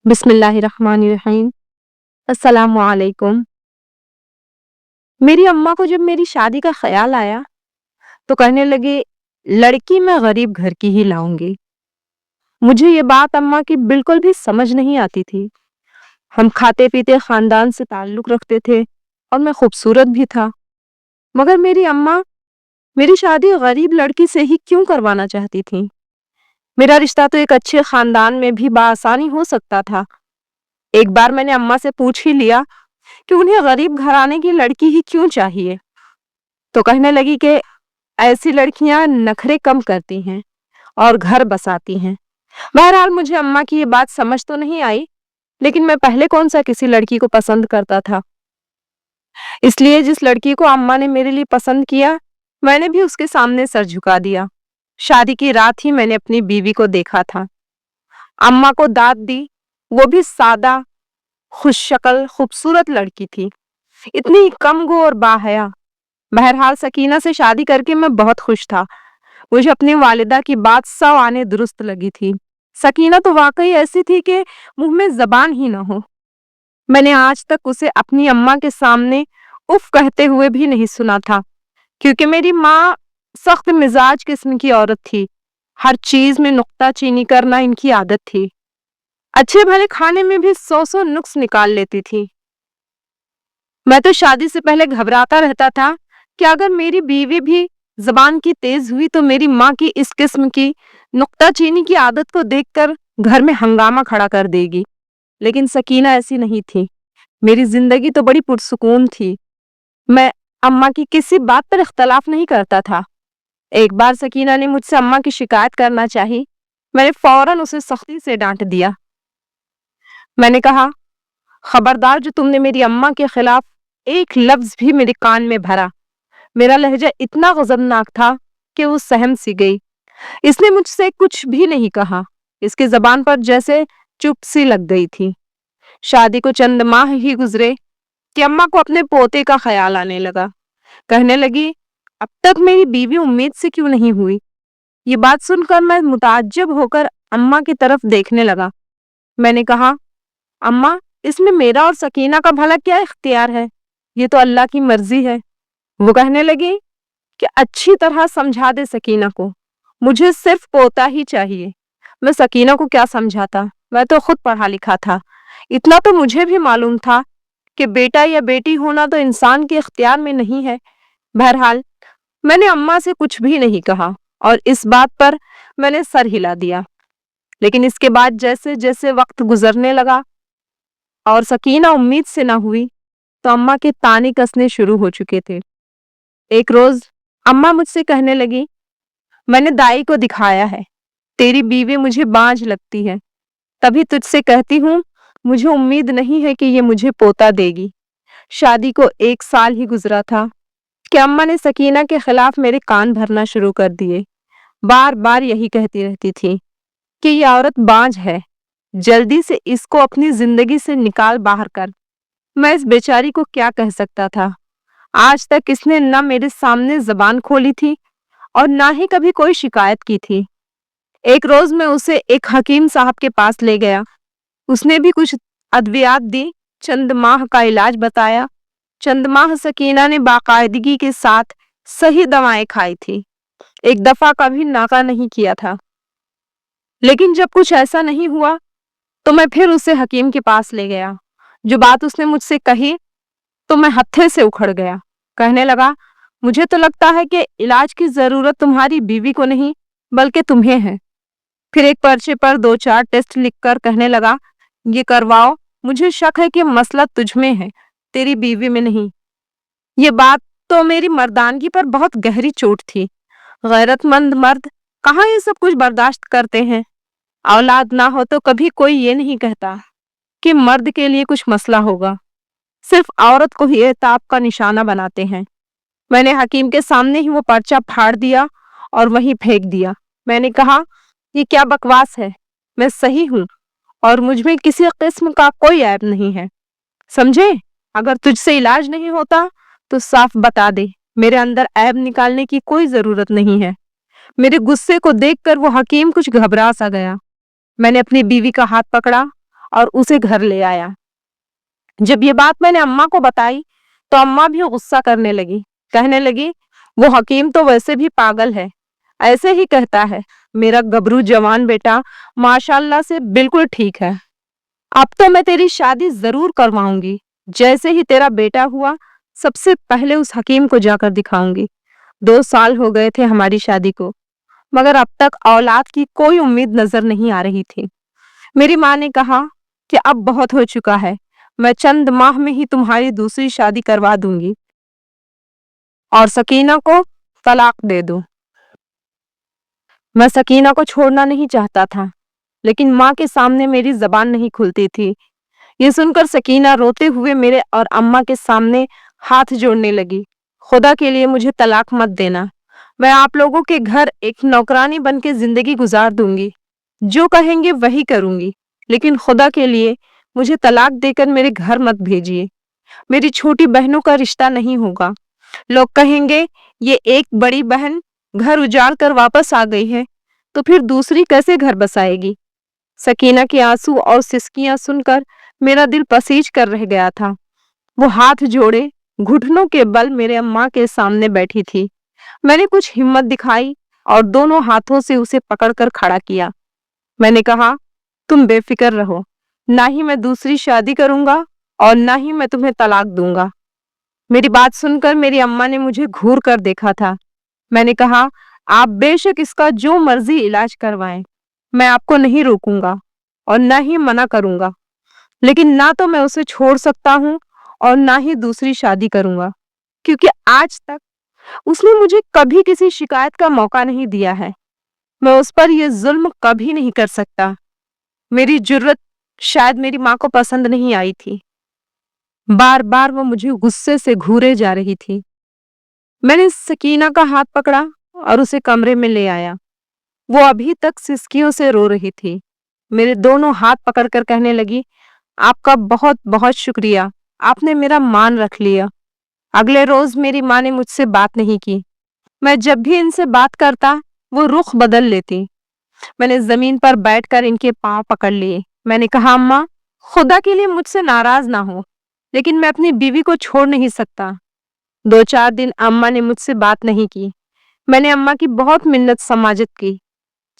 बिस्मिल्लाहिर्रहमानिर्रहीम। अस्सलामु अलैकुम। मेरी अम्मा को जब मेरी शादी का ख्याल आया तो कहने लगे, लड़की मैं गरीब घर की ही लाऊंगी। मुझे ये बात अम्मा की बिल्कुल भी समझ नहीं आती थी। हम खाते पीते खानदान से ताल्लुक रखते थे और मैं खूबसूरत भी था, मगर मेरी अम्मा मेरी शादी गरीब लड़की से ही क्यों करवाना चाहती थी। मेरा रिश्ता तो एक अच्छे खानदान में भी बाआसानी हो सकता था। एक बार मैंने अम्मा से पूछ ही लिया कि उन्हें गरीब घराने की लड़की ही क्यों चाहिए, तो कहने लगी कि ऐसी लड़कियां नखरे कम करती हैं और घर बसाती हैं। बहरहाल मुझे अम्मा की ये बात समझ तो नहीं आई, लेकिन मैं पहले कौन सा किसी लड़की को पसंद करता था। इसलिए जिस लड़की को अम्मा ने मेरे लिए पसंद किया, मैंने भी उसके सामने सर झुका दिया। शादी की रात ही मैंने अपनी बीवी को देखा था। अम्मा को दाद दी, वो भी सादा, खुशशक्ल, खूबसूरत लड़की थी, इतनी कम गो और बाहया। बहरहाल सकीना से शादी करके मैं बहुत खुश था। मुझे अपनी वालिदा की बात सौ आने दुरुस्त लगी थी। सकीना तो वाकई ऐसी थी कि मुंह में जबान ही ना हो। मैंने आज तक उसे अपनी अम्मा के सामने उफ कहते हुए भी नहीं सुना था, क्योंकि मेरी माँ सख्त मिजाज किस्म की औरत थी। हर चीज में नुक्ताचीनी करना इनकी आदत थी। अच्छे भले खाने में भी सौ सौ नुक्स निकाल लेती थी। मैं तो शादी से पहले घबराता रहता था कि अगर मेरी बीवी भी जबान की तेज हुई तो मेरी माँ की इस किस्म की नुक्ताचीनी की आदत को देखकर घर में हंगामा खड़ा कर देगी। लेकिन सकीना ऐसी नहीं थी। मेरी जिंदगी तो बड़ी पुरसुकून थी। मैं अम्मा की किसी बात पर इख्तलाफ नहीं करता था। एक बार सकीना ने मुझसे अम्मा की शिकायत करना चाही। मैंने फौरन उसे सख्ती से डांट दिया। मैंने कहा, खबरदार, जो तुमने मेरी अम्मा के खिलाफ एक लफ्ज भी मेरे कान में भरा। मेरा लहजा इतना गजबनाक था कि वो सहम सी गई। इसने मुझसे कुछ भी नहीं कहा। इसकी जबान पर जैसे चुप सी लग गई थी। शादी को चंद माह ही गुजरे कि अम्मा को अपने पोते का ख्याल आने लगा। कहने लगी, अब तक मेरी बीवी उम्मीद से क्यों नहीं हुई। ये बात सुनकर मैं मुताज्जब होकर अम्मा की तरफ देखने लगा। मैंने कहा, अम्मा, इसमें मेरा और सकीना का भला क्या इख्तियार है, ये तो अल्लाह की मर्जी है। वो कहने लगी कि अच्छी तरह समझा दे सकीना को, मुझे सिर्फ पोता ही चाहिए। मैं सकीना को क्या समझाता, मैं तो खुद पढ़ा लिखा था। इतना तो मुझे भी मालूम था कि बेटा या बेटी होना तो इंसान के इख्तियार में नहीं है। बहरहाल मैंने अम्मा से कुछ भी नहीं कहा और इस बात पर मैंने सर हिला दिया। लेकिन इसके बाद जैसे जैसे वक्त गुजरने लगा और सकीना उम्मीद से ना हुई, तो अम्मा के ताने कसने शुरू हो चुके थे। एक रोज अम्मा मुझसे कहने लगी, मैंने दाई को दिखाया है, तेरी बीवी मुझे बांझ लगती है, तभी तुझसे कहती हूँ, मुझे उम्मीद नहीं है कि ये मुझे पोता देगी। शादी को 1 साल ही गुजरा था कि अम्मा ने सकीना के खिलाफ मेरे कान भरना शुरू कर दिए। बार बार यही कहती रहती थी कि ये औरत बांझ है, जल्दी से इसको अपनी जिंदगी से निकाल बाहर कर। मैं इस बेचारी को क्या कह सकता था। आज तक इसने न मेरे सामने जबान खोली थी और ना ही कभी कोई शिकायत की थी। एक रोज मैं उसे एक हकीम साहब के पास ले गया। उसने भी कुछ अद्वियात दी, चंद माह का इलाज बताया। चंद माह सकीना ने बाकायदगी के साथ सही दवाएं खाई थी, एक दफा कभी नाका नहीं किया था। लेकिन जब कुछ ऐसा नहीं हुआ तो मैं फिर उसे हकीम के पास ले गया। जो बात उसने मुझसे कही तो मैं हत्थे से उखड़ गया। कहने लगा, मुझे तो लगता है कि इलाज की जरूरत तुम्हारी बीवी को नहीं बल्कि तुम्हें है। फिर एक पर्चे पर 2-4 टेस्ट लिखकर कहने लगा, ये करवाओ, मुझे शक है कि मसला तुझ में है, तेरी बीवी में नहीं। ये बात तो मेरी मर्दानगी पर बहुत गहरी चोट थी। गैरतमंद मर्द कहाँ ये सब कुछ बर्दाश्त करते हैं। औलाद ना हो तो कभी कोई ये नहीं कहता कि मर्द के लिए कुछ मसला होगा, सिर्फ औरत को ही एताब का निशाना बनाते हैं। मैंने हकीम के सामने ही वो पर्चा फाड़ दिया और वहीं फेंक दिया। मैंने कहा, ये क्या बकवास है, मैं सही हूँ और मुझ में किसी किस्म का कोई ऐब नहीं है। समझे, अगर तुझसे इलाज नहीं होता तो साफ बता दे, मेरे अंदर ऐब निकालने की कोई जरूरत नहीं है। मेरे गुस्से को देखकर वो हकीम कुछ घबरा सा गया। मैंने अपनी बीवी का हाथ पकड़ा और उसे घर ले आया। जब ये बात मैंने अम्मा को बताई तो अम्मा भी गुस्सा करने लगी, कहने लगी, वो हकीम तो वैसे भी पागल है, ऐसे ही कहता है। मेरा गबरू जवान बेटा माशाल्लाह से बिल्कुल ठीक है। अब तो मैं तेरी शादी जरूर करवाऊंगी। जैसे ही तेरा बेटा हुआ सबसे पहले उस हकीम को जाकर दिखाऊंगी। 2 साल हो गए थे हमारी शादी को, मगर अब तक औलाद की कोई उम्मीद नजर नहीं आ रही थी। मेरी माँ ने कहा कि अब बहुत हो चुका है, मैं चंद माह में ही तुम्हारी दूसरी शादी करवा दूंगी और सकीना को तलाक दे दूं। मैं सकीना को छोड़ना नहीं चाहता था, लेकिन माँ के सामने मेरी जबान नहीं खुलती थी। ये सुनकर सकीना रोते हुए मेरे और अम्मा के सामने हाथ जोड़ने लगी। खुदा के लिए मुझे तलाक मत देना, मैं आप लोगों के घर एक नौकरानी बन के जिंदगी गुजार दूंगी, जो कहेंगे वही करूंगी, लेकिन खुदा के लिए मुझे तलाक देकर मेरे घर मत भेजिए। मेरी छोटी बहनों का रिश्ता नहीं होगा। लोग कहेंगे ये एक बड़ी बहन घर उजाड़ कर वापस आ गई है, तो फिर दूसरी कैसे घर बसाएगी। सकीना के आंसू और सिसकियां सुनकर मेरा दिल पसीज कर रह गया था। वो हाथ जोड़े घुटनों के बल मेरे अम्मा के सामने बैठी थी। मैंने कुछ हिम्मत दिखाई और दोनों हाथों से उसे पकड़कर खड़ा किया। मैंने कहा, तुम बेफिक्र रहो, ना ही मैं दूसरी शादी करूंगा और ना ही मैं तुम्हें तलाक दूंगा। मेरी बात सुनकर मेरी अम्मा ने मुझे घूर कर देखा था। मैंने कहा, आप बेशक इसका जो मर्जी इलाज करवाएं, मैं आपको नहीं रोकूंगा और ना ही मना करूंगा, लेकिन ना तो मैं उसे छोड़ सकता हूं और ना ही दूसरी शादी करूंगा, क्योंकि आज तक उसने मुझे कभी किसी शिकायत का मौका नहीं दिया है। मैं उस पर यह जुल्म कभी नहीं कर सकता। मेरी जुर्रत शायद मेरी माँ को पसंद नहीं आई थी। बार बार वो मुझे गुस्से से घूरे जा रही थी। मैंने सकीना का हाथ पकड़ा और उसे कमरे में ले आया। वो अभी तक सिसकियों से रो रही थी। मेरे दोनों हाथ पकड़कर कहने लगी, आपका बहुत बहुत शुक्रिया, आपने मेरा मान रख लिया। अगले रोज मेरी माँ ने मुझसे बात नहीं की। मैं जब भी इनसे बात करता वो रुख बदल लेती। मैंने जमीन पर बैठकर इनके पांव पकड़ लिए। मैंने कहा, अम्मा, खुदा के लिए मुझसे नाराज ना हो, लेकिन मैं अपनी बीवी को छोड़ नहीं सकता। 2-4 दिन अम्मा ने मुझसे बात नहीं की। मैंने अम्मा की बहुत मिन्नत समाजत की।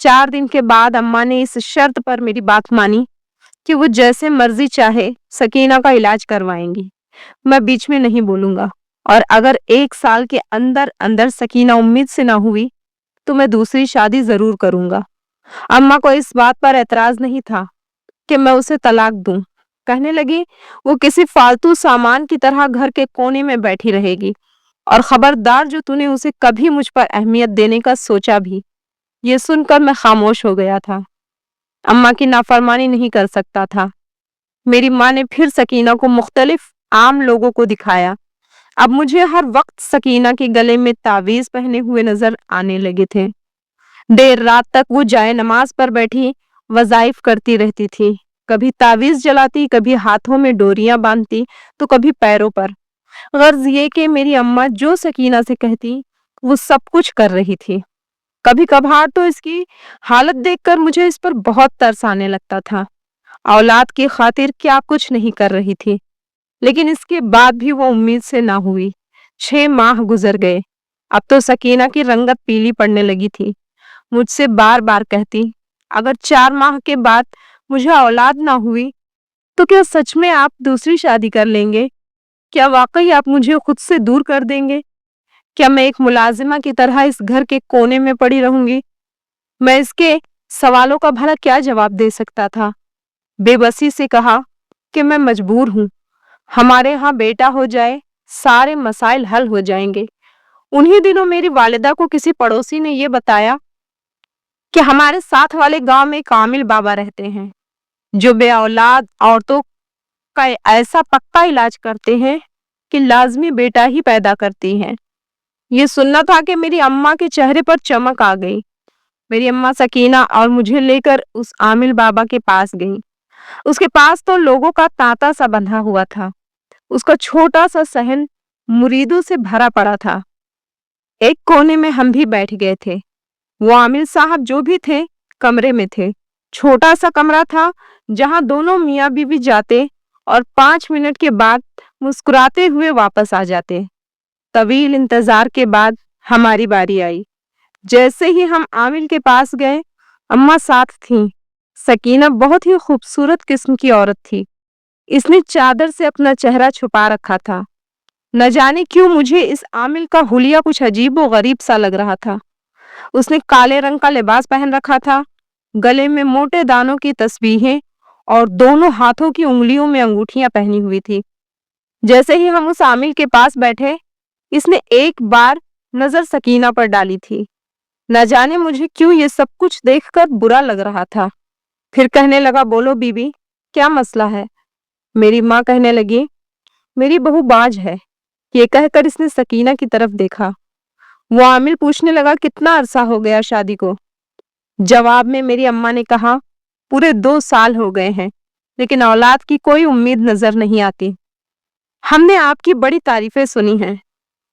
4 दिन के बाद अम्मा ने इस शर्त पर मेरी बात मानी कि वो जैसे मर्जी चाहे सकीना का इलाज करवाएंगी। मैं बीच में नहीं बोलूंगा, और अगर 1 साल के अंदर अंदर सकीना उम्मीद से ना हुई तो मैं दूसरी शादी जरूर करूंगा। अम्मा को इस बात पर एतराज नहीं था कि मैं उसे तलाक दूं। कहने लगी, वो किसी फालतू सामान की तरह घर के कोने में बैठी रहेगी, और खबरदार जो तूने उसे कभी मुझ पर अहमियत देने का सोचा भी। ये सुनकर मैं खामोश हो गया था। अम्मा की नाफरमानी नहीं कर सकता था। मेरी माँ ने फिर सकीना को मुख्तलिफ आम लोगों को दिखाया। अब मुझे हर वक्त सकीना के गले में तावीज पहने हुए नजर आने लगे थे। देर रात तक वो जाए नमाज पर बैठी वज़ाइफ करती रहती थी। कभी तावीज जलाती, कभी हाथों में डोरियां बांधती, तो कभी पैरों पर। गर्ज ये कि मेरी अम्मा जो सकीना से कहती वो सब कुछ कर रही थी। कभी कभार तो इसकी हालत देखकर मुझे इस पर बहुत तरस आने लगता था। औलाद की खातिर क्या कुछ नहीं कर रही थी, लेकिन इसके बाद भी वो उम्मीद से ना हुई। 6 माह गुजर गए। अब तो सकीना की रंगत पीली पड़ने लगी थी। मुझसे बार बार कहती, अगर 4 माह के बाद मुझे औलाद ना हुई तो क्या सच में आप दूसरी शादी कर लेंगे? क्या वाकई आप मुझे खुद से दूर कर देंगे? क्या मैं एक मुलाजिमा की तरह इस घर के कोने में पड़ी रहूंगी? मैं इसके सवालों का भला क्या जवाब दे सकता था। बेबसी से कहा कि मैं मजबूर हूं, हमारे यहाँ बेटा हो जाए सारे मसाइल हल हो जाएंगे। उन्हीं दिनों मेरी वालिदा को किसी पड़ोसी ने यह बताया कि हमारे साथ वाले गांव में एक आमिल बाबा रहते हैं, जो बे औलाद औरतों का ऐसा पक्का इलाज करते हैं कि लाजमी बेटा ही पैदा करती हैं। ये सुनना था कि मेरी अम्मा के चेहरे पर चमक आ गई। मेरी अम्मा सकीना और मुझे लेकर उस आमिल बाबा के पास गई। उसके पास तो लोगों का तांता सा बंधा हुआ था। उसका छोटा सा सहन मुरीदों से भरा पड़ा था। एक कोने में हम भी बैठ गए थे। वो आमिल साहब जो भी थे कमरे में थे। छोटा सा कमरा था, जहां दोनों मियाँ बीवी जाते और 5 मिनट के बाद मुस्कुराते हुए वापस आ जाते। तवील इंतजार के बाद हमारी बारी आई। जैसे ही हम आमिल के पास गए, अम्मा साथ थीं। सकीना बहुत ही खूबसूरत किस्म की औरत थी। इसने चादर से अपना चेहरा छुपा रखा था। न जाने क्यों मुझे इस आमिल का हुलिया कुछ अजीब व गरीब सा लग रहा था। उसने काले रंग का लिबास पहन रखा था, गले में मोटे दानों की तस्बीहें और दोनों हाथों की उंगलियों में अंगूठियां पहनी हुई थी। जैसे ही हम उस आमिल के पास बैठे, इसने एक बार नजर सकीना पर डाली थी। न जाने मुझे क्यों ये सब कुछ देखकर बुरा लग रहा था। फिर कहने लगा, बोलो बीबी, क्या मसला है? मेरी माँ कहने लगी, मेरी बहू बाज है। ये कहकर इसने सकीना की तरफ देखा। वो आमिल पूछने लगा, कितना अरसा हो गया शादी को? जवाब में मेरी अम्मा ने कहा, पूरे 2 साल हो गए हैं, लेकिन औलाद की कोई उम्मीद नजर नहीं आती। हमने आपकी बड़ी तारीफें सुनी हैं।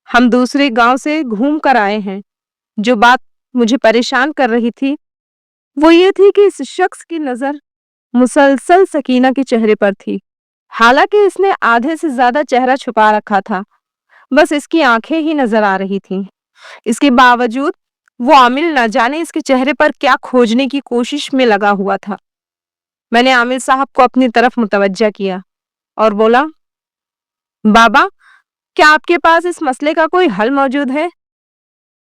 हम दूसरे गांव से घूम कर आए हैं। जो बात मुझे परेशान कर रही थी वो ये थी कि इस शख्स की नजर मुसलसल सकीना के चेहरे पर थी। हालांकि इसने आधे से ज्यादा चेहरा छुपा रखा था, बस इसकी आंखें ही नजर आ रही थीं। इसके बावजूद वो आमिल न जाने इसके चेहरे पर क्या खोजने की कोशिश में लगा हुआ था। मैंने आमिल साहब को अपनी तरफ मुतवज्जा किया और बोला, बाबा, क्या आपके पास इस मसले का कोई हल मौजूद है?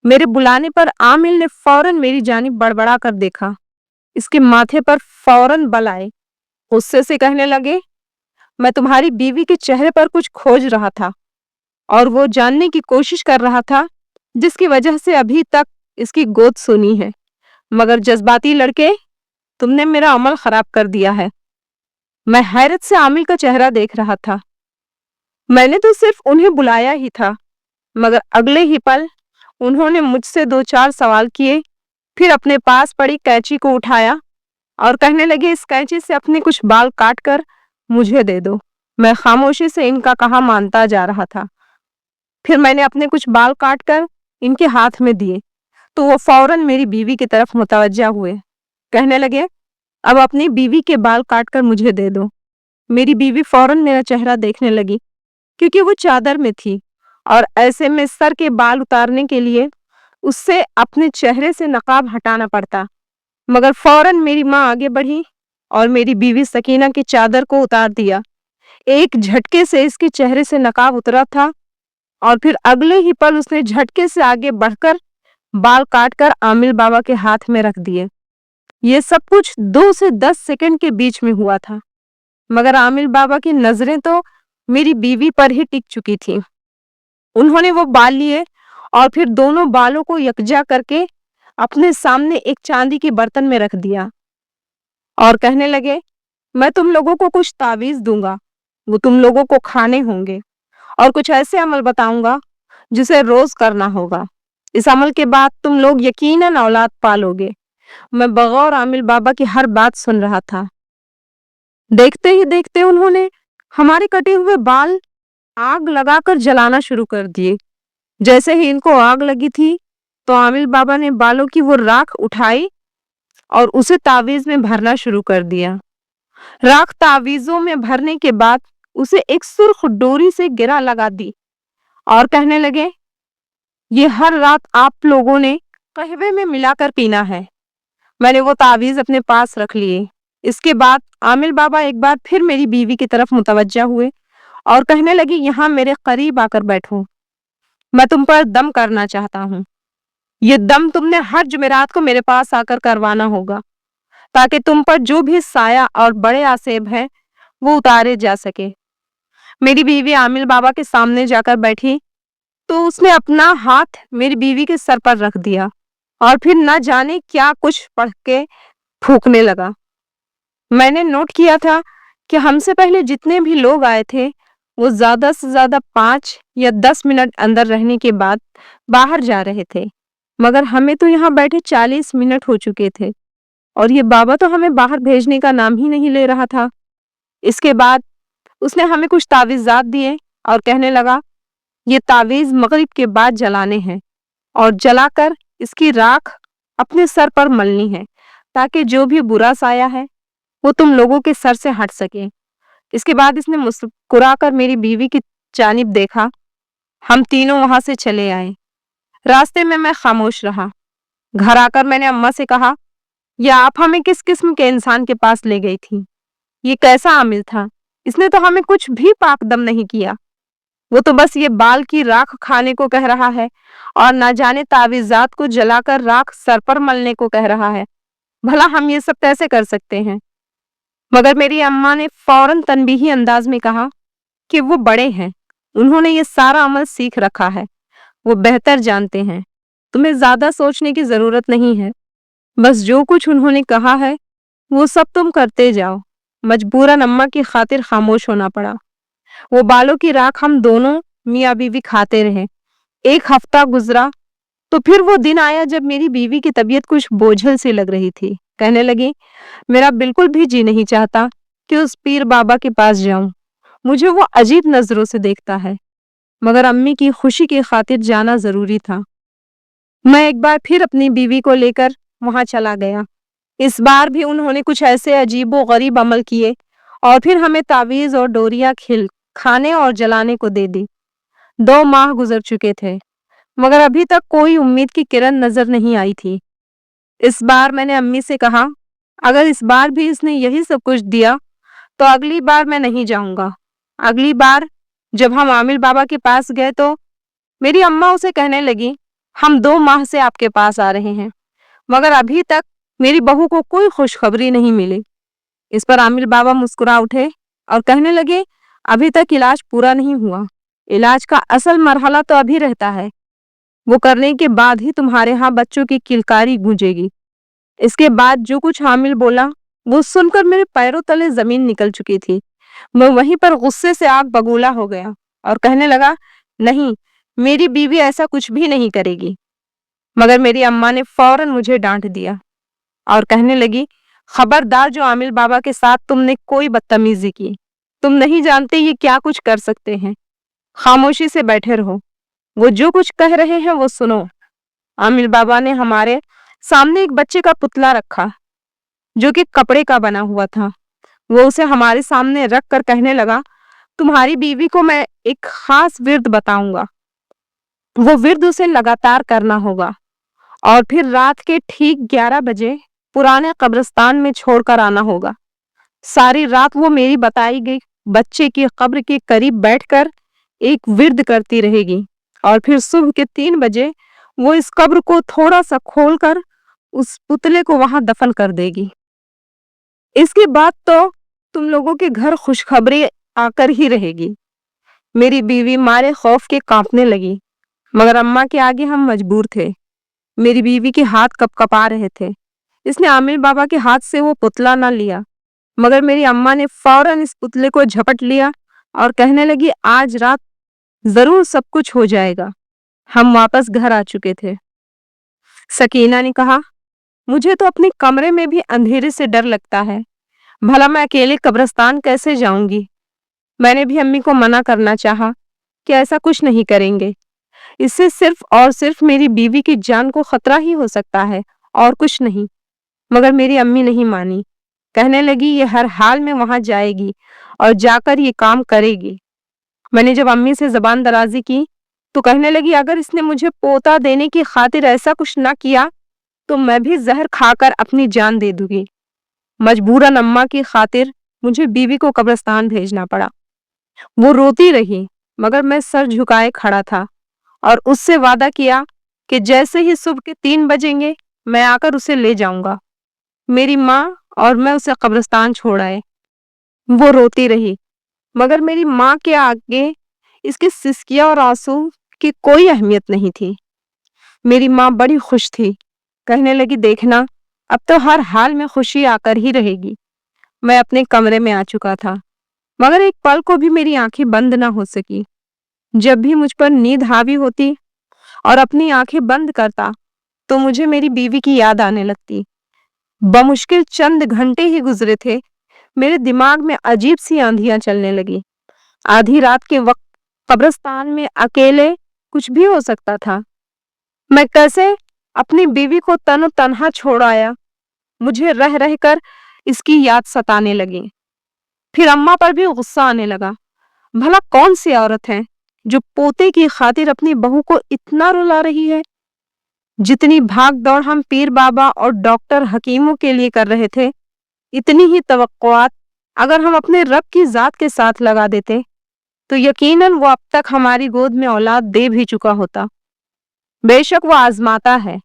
मेरे बुलाने पर आमिल ने फौरन मेरी जानिब बड़बड़ा कर देखा। इसके माथे पर फौरन बल आए। गुस्से से कहने लगे, मैं तुम्हारी बीवी के चेहरे पर कुछ खोज रहा था और वो जानने की कोशिश कर रहा था जिसकी वजह से अभी तक इसकी गोद सुनी है। मगर जज्बाती लड़के, तुमने मेरा अमल खराब कर दिया है। मैं हैरत से आमिल का चेहरा देख रहा था। मैंने तो सिर्फ उन्हें बुलाया ही था, मगर अगले ही पल उन्होंने मुझसे 2-4 सवाल किए, फिर अपने पास पड़ी कैंची को उठाया और कहने लगे, इस कैंची से अपने कुछ बाल काट कर मुझे दे दो। मैं खामोशी से इनका कहा मानता जा रहा था। फिर मैंने अपने कुछ बाल काट कर इनके हाथ में दिए तो वो फौरन मेरी बीवी की तरफ मुतवज्जा हुए। कहने लगे, अब अपनी बीवी के बाल काट कर मुझे दे दो। मेरी बीवी फौरन मेरा चेहरा देखने लगी, क्योंकि वो चादर में थी और ऐसे में सर के बाल उतारने के लिए उससे अपने चेहरे से नकाब हटाना पड़ता। मगर फौरन मेरी माँ आगे बढ़ी और मेरी बीवी सकीना की चादर को उतार दिया। एक झटके से इसके चेहरे से नकाब उतरा था और फिर अगले ही पल उसने झटके से आगे बढ़कर बाल काटकर आमिल बाबा के हाथ में रख दिए। ये सब कुछ 2 से 10 सेकंड के बीच में हुआ था, मगर आमिल बाबा की नजरें तो मेरी बीवी पर ही टिक चुकी थी। उन्होंने वो बाल लिए और फिर दोनों बालों को यकजा करके अपने सामने एक चांदी के बर्तन में रख दिया और कहने लगे, मैं तुम लोगों को कुछ तावीज दूंगा, वो तुम लोगों को खाने होंगे और कुछ ऐसे अमल बताऊंगा जिसे रोज करना होगा। इस अमल के बाद तुम लोग यकीनन औलाद पालोगे। मैं बगौर आमिल बाबा की हर बात सुन रहा था। देखते ही देखते उन्होंने हमारे कटे हुए बाल आग लगाकर जलाना शुरू कर दिए। जैसे ही इनको आग लगी थी तो आमिल बाबा ने बालों की वो राख उठाई और उसे तावीज में भरना शुरू कर दिया। राख तावीजों में भरने के बाद उसे एक सुर्ख डोरी से गिरा लगा दी और कहने लगे, ये हर रात आप लोगों ने कहवे में मिलाकर पीना है। मैंने वो तावीज अपने पास रख लिए। इसके बाद आमिल बाबा एक बार फिर मेरी बीवी की तरफ मुतवज्जा हुए और कहने लगी, यहाँ मेरे करीब आकर बैठो, मैं तुम पर दम करना चाहता हूँ। ये दम तुमने हर जुमेरात को मेरे पास आकर करवाना होगा, ताकि तुम पर जो भी साया और बड़े आसेब है वो उतारे जा सके। मेरी बीवी आमिल बाबा के सामने जाकर बैठी तो उसने अपना हाथ मेरी बीवी के सर पर रख दिया और फिर न जाने क्या कुछ पढ़ के फूंकने लगा। मैंने नोट किया था कि हमसे पहले जितने भी लोग आए थे वो ज्यादा से ज्यादा 5 या 10 मिनट अंदर रहने के बाद बाहर जा रहे थे, मगर हमें तो यहाँ बैठे 40 मिनट हो चुके थे और ये बाबा तो हमें बाहर भेजने का नाम ही नहीं ले रहा था। इसके बाद उसने हमें कुछ तावीज़ात दिए और कहने लगा, ये तावीज मगरिब के बाद जलाने हैं और जलाकर इसकी राख अपने सर पर मलनी है, ताकि जो भी बुरा साया है वो तुम लोगों के सर से हट सके। इसके बाद इसने मुस्कुरा कर मेरी बीवी की जानिब देखा। हम तीनों वहां से चले आए। रास्ते में मैं खामोश रहा। घर आकर मैंने अम्मा से कहा, ये आप हमें किस किस्म के इंसान के पास ले गई थी? ये कैसा आमिल था? इसने तो हमें कुछ भी पाकदम नहीं किया। वो तो बस ये बाल की राख खाने को कह रहा है और ना जाने तावीज़ात को जलाकर राख सर पर मलने को कह रहा है। भला हम ये सब कैसे कर सकते हैं? मगर मेरी अम्मा ने फौरन तनबीही अंदाज में कहा कि वो बड़े हैं, उन्होंने ये सारा अमल सीख रखा है, वो बेहतर जानते हैं। तुम्हें ज्यादा सोचने की जरूरत नहीं है। बस जो कुछ उन्होंने कहा है वो सब तुम करते जाओ। मजबूरन अम्मा की खातिर खामोश होना पड़ा। वो बालों की राख हम दोनों मियाँ बीवी खाते रहे। एक हफ्ता गुजरा तो फिर वो दिन आया जब मेरी बीवी की तबीयत कुछ बोझल सी लग रही थी। कहने लगी, मेरा बिल्कुल भी जी नहीं चाहता कि उस पीर बाबा के पास जाऊं। मुझे वो अजीब नजरों से देखता है। मगर अम्मी की खुशी की खातिर जाना जरूरी था। मैं एक बार फिर अपनी बीवी को लेकर वहां चला गया। इस बार भी उन्होंने कुछ ऐसे अजीबो गरीब अमल किए और फिर हमें तावीज और डोरियां खिल खाने और जलाने को दे दी। 2 माह गुजर चुके थे मगर अभी तक कोई उम्मीद की किरण नजर नहीं आई थी। इस बार मैंने अम्मी से कहा, अगर इस बार भी इसने यही सब कुछ दिया तो अगली बार मैं नहीं जाऊंगा। अगली बार जब हम आमिल बाबा के पास गए तो मेरी अम्मा उसे कहने लगी, हम 2 माह से आपके पास आ रहे हैं मगर अभी तक मेरी बहू को कोई खुशखबरी नहीं मिली। इस पर आमिल बाबा मुस्कुरा उठे और कहने लगे, अभी तक इलाज पूरा नहीं हुआ। इलाज का असल मरहला तो अभी रहता है। वो करने के बाद ही तुम्हारे यहाँ बच्चों की किलकारी गूंजेगी। इसके बाद जो कुछ आमिल बोला वो सुनकर मेरे पैरों तले जमीन निकल चुकी थी। मैं वहीं पर गुस्से से आग बगूला हो गया और कहने लगा, नहीं, मेरी बीवी ऐसा कुछ भी नहीं करेगी। मगर मेरी अम्मा ने फौरन मुझे डांट दिया और कहने लगी, खबरदार, जो आमिल बाबा के साथ तुमने कोई बदतमीजी की, तुम नहीं जानते ये क्या कुछ कर सकते हैं। खामोशी से बैठे रहो, वो जो कुछ कह रहे हैं वो सुनो। आमिल बाबा ने हमारे सामने एक बच्चे का पुतला रखा जो कि कपड़े का बना हुआ था। वो उसे हमारे सामने रख कर कहने लगा, तुम्हारी बीवी को मैं एक खास विर्द बताऊंगा। वो विर्द उसे लगातार करना होगा और फिर रात के ठीक 11 बजे पुराने कब्रिस्तान में छोड़कर आना होगा। सारी रात वो मेरी बताई गई बच्चे की कब्र के करीब बैठकर एक विर्द करती रहेगी और फिर सुबह के 3 बजे वो इस कब्र को थोड़ा सा खोलकर उस पुतले को वहां दफन कर देगी। इसके बाद तो तुम लोगों के घर खुशखबरी आकर ही रहेगी। मेरी बीवी मारे खौफ के कांपने लगी मगर अम्मा के आगे हम मजबूर थे। मेरी बीवी के हाथ कपकपा रहे थे। इसने आमिर बाबा के हाथ से वो पुतला ना लिया मगर मेरी अम्मा ने फौरन इस पुतले को झपट लिया और कहने लगी, आज रात जरूर सब कुछ हो जाएगा। हम वापस घर आ चुके थे। सकीना ने कहा, मुझे तो अपने कमरे में भी अंधेरे से डर लगता है। भला मैं अकेले कब्रिस्तान कैसे जाऊंगी? मैंने भी अम्मी को मना करना चाहा कि ऐसा कुछ नहीं करेंगे। इससे सिर्फ और सिर्फ मेरी बीवी की जान को खतरा ही हो सकता है और कुछ नहीं। मगर मेरी अम्मी नहीं मानी। कहने लगी, ये हर हाल में वहां जाएगी और जाकर ये काम करेगी। मैंने जब अम्मी से जबान दराजी की तो कहने लगी, अगर इसने मुझे पोता देने की खातिर ऐसा कुछ ना किया तो मैं भी जहर खाकर अपनी जान दे दूंगी। मजबूरन अम्मा की खातिर मुझे बीवी को कब्रिस्तान भेजना पड़ा। वो रोती रही मगर मैं सर झुकाए खड़ा था और उससे वादा किया कि जैसे ही सुबह के 3 बजेंगे मैं आकर उसे ले जाऊंगा। मेरी माँ और मैं उसे कब्रिस्तान छोड़ आए। वो रोती रही मगर मेरी माँ के आगे इसकी सिसकियां और आंसू की कोई अहमियत नहीं थी। मेरी माँ बड़ी खुश थी। कहने लगी, देखना, अब तो हर हाल में खुशी आकर ही रहेगी। मैं अपने कमरे में आ चुका था मगर एक पल को भी मेरी आंखें बंद ना हो सकी। जब भी मुझ पर नींद हावी होती और अपनी आंखें बंद करता तो मुझे मेरी बीवी की याद आने लगती। बमुश्किल चंद घंटे ही गुजरे थे, मेरे दिमाग में अजीब सी आंधियां चलने लगी। आधी रात के वक्त कब्रिस्तान में अकेले कुछ भी हो सकता था। मैं कैसे अपनी बीवी को तनो तन्हा छोड़ आया। मुझे रह रहकर اس کی یاد ستانے لگی۔ پھر اماں پر بھی غصہ آنے لگا۔ بھلا کون سی عورت ہے جو پوتے کی خاطر اپنی بہو کو اتنا رلا رہی ہے؟ جتنی بھاگ دوڑ ہم پیر بابا اور ڈاکٹر حکیموں کے لیے کر رہے تھے، اتنی ہی توقعات اگر ہم اپنے رب کی ذات کے ساتھ لگا دیتے تو یقیناً وہ اب تک ہماری گود میں اولاد دے بھی چکا ہوتا۔ بے شک وہ آزماتا ہے،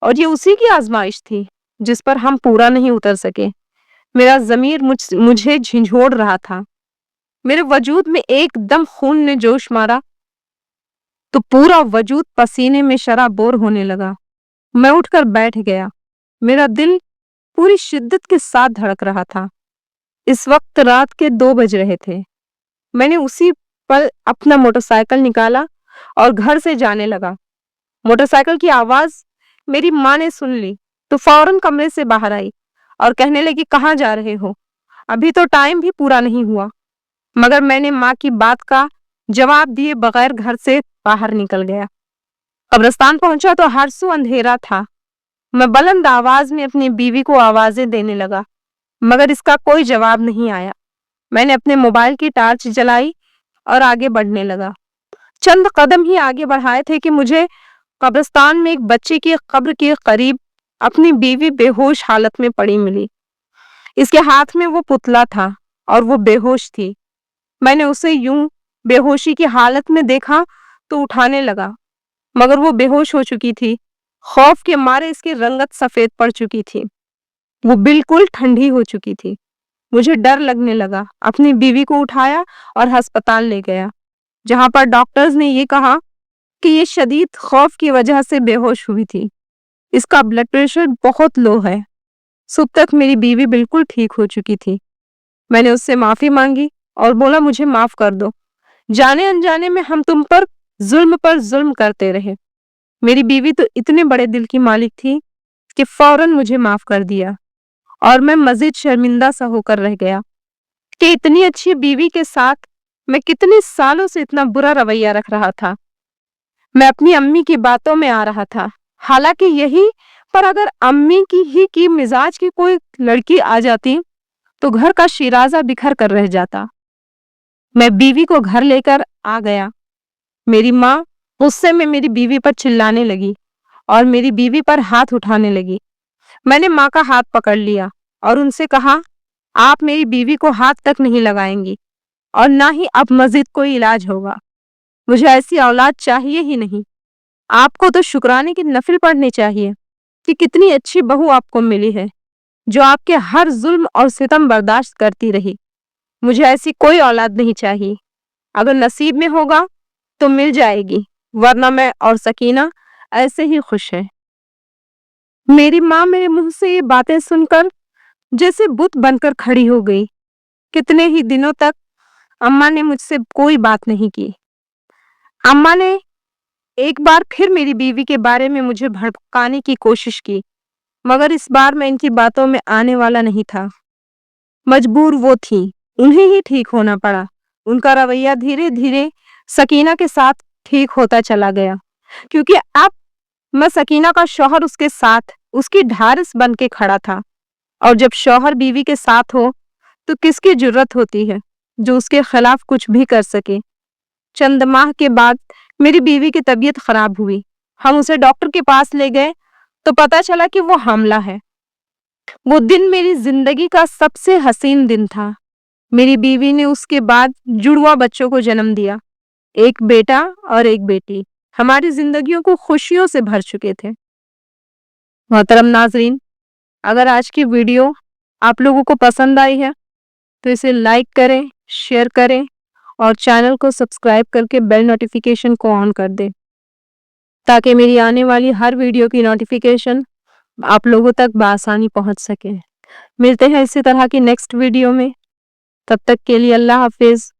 اور یہ اسی کی آزمائش تھی جس پر ہم پورا نہیں اتر سکے۔ میرا ضمیر مجھے جھنجھوڑ رہا تھا۔ میرے وجود میں ایک دم خون نے جوش مارا تو پورا وجود پسینے میں شرابور ہونے لگا۔ میں اٹھ کر بیٹھ گیا۔ میرا دل پوری شدت کے ساتھ دھڑک رہا تھا۔ اس وقت رات کے 2 بج رہے تھے۔ میں نے اسی پل اپنا موٹر سائیکل نکالا اور گھر سے جانے لگا۔ موٹر سائیکل کی آواز میری ماں نے سن لی تو فوراً کمرے سے باہر آئی اور کہنے لگی، کہاں جا رہے ہو؟ ابھی تو ٹائم بھی پورا نہیں ہوا۔ مگر میں نے ماں کی بات کا جواب دیے بغیر گھر سے باہر نکل گیا۔ قبرستان پہنچا تو ہر سو اندھیرا تھا۔ میں بلند آواز میں اپنی بیوی کو آوازیں دینے لگا، مگر اس کا کوئی جواب نہیں آیا۔ میں نے اپنے موبائل کی ٹارچ جلائی اور آگے بڑھنے لگا۔ چند قدم ہی آگے بڑھائے تھے کہ مجھے قبرستان میں ایک بچے کی قبر کے قریب اپنی بیوی بے ہوش حالت میں پڑی ملی۔ اس کے ہاتھ میں وہ پتلا تھا اور وہ بے ہوش تھی۔ میں نے اسے یوں بے ہوشی کی حالت میں دیکھا تو اٹھانے لگا، مگر وہ بے ہوش ہو چکی تھی۔ خوف کے مارے اس کی رنگت سفید پڑ چکی تھی، وہ بالکل ٹھنڈی ہو چکی تھی۔ مجھے ڈر لگنے لگا۔ اپنی بیوی کو اٹھایا اور ہسپتال لے گیا، جہاں پر ڈاکٹرز نے یہ کہا کہ یہ شدید خوف کی وجہ سے بے ہوش ہوئی تھی۔ اس کا بلڈ پریشر بہت لو ہے۔ صبح تک میری بیوی بالکل ٹھیک ہو چکی تھی۔ میں نے اس سے معافی مانگی اور بولا، مجھے معاف کر دو۔ جانے انجانے میں ہم تم پر ظلم کرتے رہے۔ میری بیوی تو اتنے بڑے دل کی مالک تھی کہ فوراً مجھے معاف کر دیا، اور میں مزید شرمندہ سا ہو کر رہ گیا کہ اتنی اچھی بیوی کے ساتھ میں کتنے سالوں سے اتنا برا رویہ رکھ رہا تھا۔ میں اپنی امی کی باتوں میں آ رہا تھا، حالانکہ یہی پر اگر امی کی مزاج کی کوئی لڑکی آ جاتی تو گھر کا شیرازہ بکھر کر رہ جاتا۔ میں بیوی کو گھر لے کر آ گیا۔ میری ماں غصے میں میری بیوی پر چلانے لگی اور میری بیوی پر ہاتھ اٹھانے لگی۔ میں نے ماں کا ہاتھ پکڑ لیا اور ان سے کہا، آپ میری بیوی کو ہاتھ تک نہیں لگائیں گی اور نہ ہی اب مزید کوئی علاج ہوگا۔ مجھے ایسی اولاد چاہیے ہی نہیں۔ آپ کو تو شکرانے کی نفل پڑھنی چاہیے کہ کتنی اچھی بہو آپ کو ملی ہے جو آپ کے ہر ظلم اور ستم برداشت کرتی رہی۔ مجھے ایسی کوئی اولاد نہیں چاہیے۔ اگر نصیب میں ہوگا تو مل جائے گی، ورنہ میں اور سکینہ ایسے ہی خوش ہیں۔ میری ماں میرے منہ سے یہ باتیں سن کر جیسے بت بن کر کھڑی ہو گئی۔ کتنے ہی دنوں تک اماں نے مجھ سے کوئی بات نہیں کی۔ اماں نے ایک بار پھر میری بیوی کے بارے میں مجھے بھڑکانے کی کوشش کی، مگر اس بار میں ان کی باتوں میں آنے والا نہیں تھا۔ مجبور وہ تھی، انہیں ہی ٹھیک ہونا پڑا۔ ان کا رویہ دھیرے دھیرے سکینہ کے ساتھ ٹھیک ہوتا چلا گیا، کیونکہ اب میں سکینہ کا شوہر اس کے ساتھ اس کی ڈھارس بن کے کھڑا تھا، اور جب شوہر بیوی کے ساتھ ہو تو کس کی جرت ہوتی ہے جو اس کے خلاف کچھ بھی کر سکے۔ چند ماہ کے بعد میری بیوی کی طبیعت خراب ہوئی۔ ہم اسے ڈاکٹر کے پاس لے گئے تو پتا چلا کہ وہ حاملہ ہے۔ وہ دن میری زندگی کا سب سے حسین دن تھا۔ میری بیوی نے اس کے بعد جڑواں بچوں کو جنم دیا، ایک بیٹا اور ایک بیٹی۔ ہماری زندگیوں کو خوشیوں سے بھر چکے تھے۔ محترم ناظرین، اگر آج کی ویڈیو آپ لوگوں کو پسند آئی ہے تو اسے لائک کریں، شیئر کریں اور چینل کو سبسکرائب کر کے بیل نوٹیفیکیشن کو آن کر دیں تاکہ میری آنے والی ہر ویڈیو کی نوٹیفیکیشن آپ لوگوں تک بآسانی پہنچ سکے۔ ملتے ہیں اسی طرح کی نیکسٹ ویڈیو میں، تب تک کے لیے اللہ حافظ۔